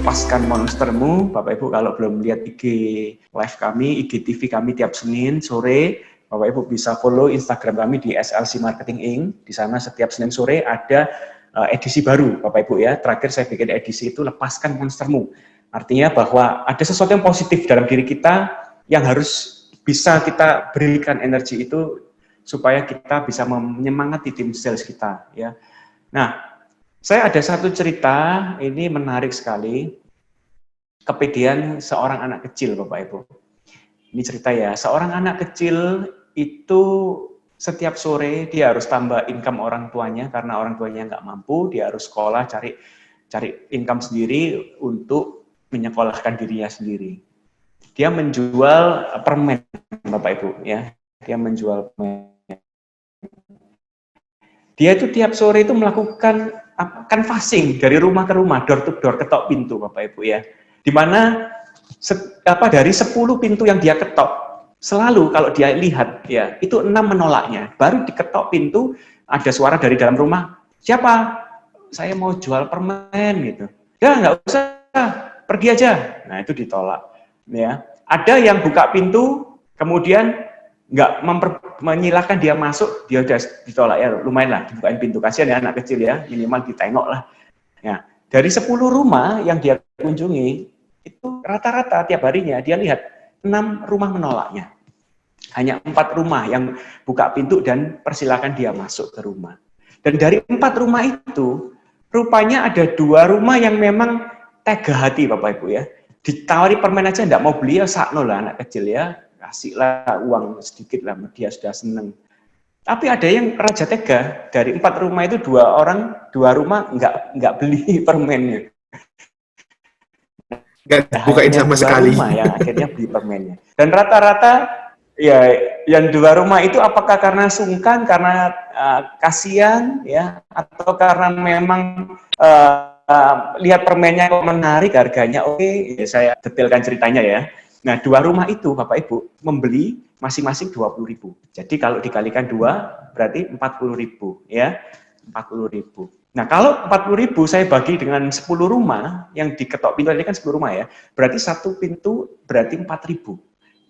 lepaskan monstermu. Bapak Ibu kalau belum lihat IG live kami, IG TV kami tiap Senin sore, Bapak Ibu bisa follow Instagram kami di SLC Marketing Inc. Di sana setiap Senin sore ada edisi baru, Bapak Ibu ya. Terakhir saya bikin edisi itu lepaskan monstermu. Artinya bahwa ada sesuatu yang positif dalam diri kita yang harus bisa kita berikan energi itu supaya kita bisa menyemangati tim sales kita ya. Nah, saya ada satu cerita, ini menarik sekali, kepedihan seorang anak kecil Bapak Ibu. Ini cerita ya, seorang anak kecil itu setiap sore dia harus tambah income orang tuanya, karena orang tuanya nggak mampu, dia harus sekolah, cari income sendiri untuk menyekolahkan dirinya sendiri. Dia menjual permen Bapak Ibu ya, dia menjual permen. Dia itu tiap sore itu melakukan canvassing dari rumah ke rumah, door to door, ketok pintu Bapak Ibu ya. Di mana dari 10 pintu yang dia ketok, selalu kalau dia lihat ya, itu 6 menolaknya. Baru diketok pintu, ada suara dari dalam rumah, "Siapa? Saya mau jual permen," gitu. "Ya, nggak usah, pergi aja." Nah, itu ditolak ya. Ada yang buka pintu, kemudian nggak menyilahkan dia masuk, dia udah ditolak ya, lumayan lah dibukain pintu, kasihan ya anak kecil ya, minimal ditengok lah. Ya, dari 10 rumah yang dia kunjungi, itu rata-rata tiap harinya dia lihat 6 rumah menolaknya. Hanya 4 rumah yang buka pintu dan persilakan dia masuk ke rumah. Dan dari 4 rumah itu, rupanya ada 2 rumah yang memang tega hati Bapak Ibu ya. Ditawari permen aja enggak mau beli ya, sakno lah anak kecil ya. Kasihlah uang sedikit lah, dia sudah seneng. Tapi ada yang raja tega, dari 4 rumah itu 2 rumah nggak beli permennya. Nggak bukain sama sekali. Rumah yang akhirnya beli permennya. Dan rata-rata ya yang 2 rumah itu apakah karena sungkan, karena kasihan ya, atau karena memang lihat permennya kok menarik, harganya oke, ya saya detailkan ceritanya ya. Nah, 2 rumah itu Bapak Ibu membeli masing-masing 20.000. Jadi kalau dikalikan 2 berarti 40.000 ya. 40.000. Nah, kalau 40.000 saya bagi dengan 10 rumah yang diketok pintu, ini kan 10 rumah ya. Berarti satu pintu berarti 4.000.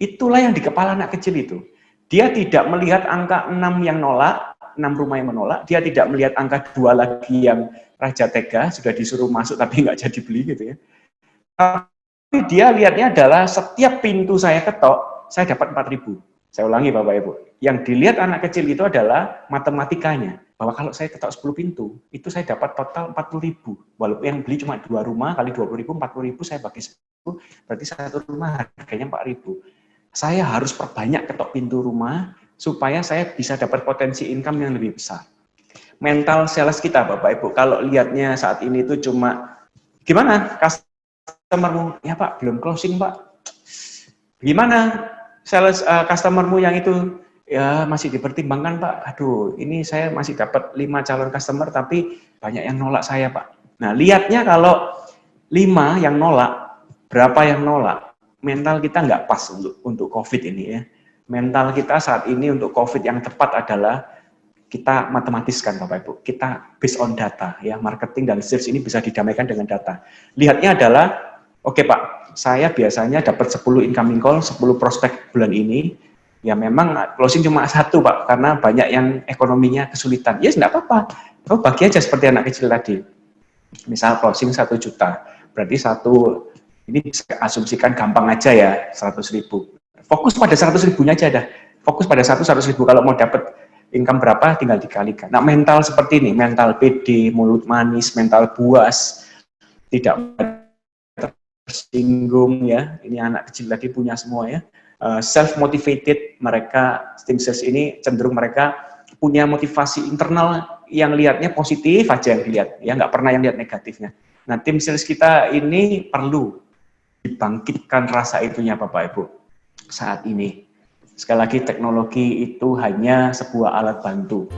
Itulah yang di kepala anak kecil itu. Dia tidak melihat angka 6 yang nolak, 6 rumah yang menolak, dia tidak melihat angka 2 lagi yang raja tega, sudah disuruh masuk tapi nggak jadi beli gitu ya. Tapi dia lihatnya adalah setiap pintu saya ketok, saya dapat 4.000. Saya ulangi Bapak Ibu, yang dilihat anak kecil itu adalah matematikanya, bahwa kalau saya ketok 10 pintu, itu saya dapat total 40.000. Walaupun yang beli cuma 2 rumah, kali 20.000, 40.000, saya bagi 10, berarti satu rumah harganya 4.000. Saya harus perbanyak ketok pintu rumah, supaya saya bisa dapat potensi income yang lebih besar. Mental sales kita Bapak Ibu, kalau lihatnya saat ini itu cuma, gimana customermu? Ya Pak, belum closing Pak. Gimana sales customermu yang itu? Ya masih dipertimbangkan Pak. Aduh, ini saya masih dapat 5 calon customer tapi banyak yang nolak saya Pak. Nah, lihatnya kalau 5 yang nolak, berapa yang nolak? Mental kita nggak pas untuk COVID ini ya. Mental kita saat ini untuk COVID yang tepat adalah kita matematiskan Bapak Ibu, kita based on data ya, marketing dan sales ini bisa didamaikan dengan data. Lihatnya adalah, oke Pak, saya biasanya dapat 10 incoming call, 10 prospek bulan ini, ya memang closing cuma 1 Pak, karena banyak yang ekonominya kesulitan. Ya enggak apa-apa, kamu bagi aja seperti anak kecil tadi. Misal closing 1 juta, berarti ini bisa asumsikan gampang aja ya, 100.000. Fokus pada 100.000-nya aja dah, fokus pada 100.000, kalau mau dapat income berapa tinggal dikalikan. Nah, mental seperti ini, mental pede, mulut manis, mental puas, tidak tersinggung ya. Ini anak kecil tadi punya semua ya. Self motivated, mereka tim sales ini cenderung mereka punya motivasi internal yang lihatnya positif aja yang dilihat, ya nggak pernah yang lihat negatifnya. Nah, tim sales kita ini perlu dibangkitkan rasa itunya Bapak Ibu saat ini. Sekali lagi, teknologi itu hanya sebuah alat bantu.